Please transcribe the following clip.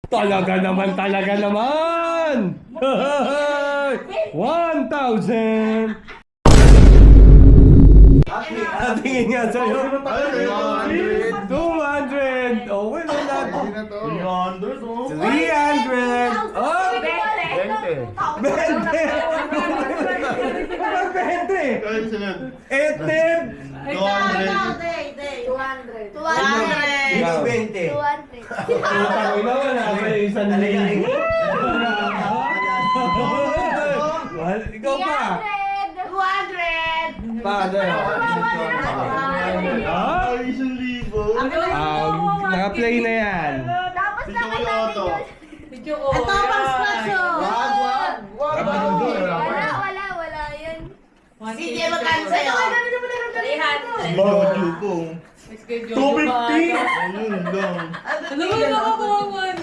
Talaga naman, talaga naman! 1,000! Tingin nga sa'yo. 200! Okay na natin. 300! Oh! 20! Etip! 200. 200. Utang ina, wala ba yung 1,000? Ikaw pa! 200. Paano yun? Naka-play na yan. Tapos nakatapos yun. Video ko. Ito pang sponsor. Wag. Wala yun. CJ, magkano sa'yo? 300. Bago ko. May schedule 250? pa. Ayun lang. Ano ba nakakawan?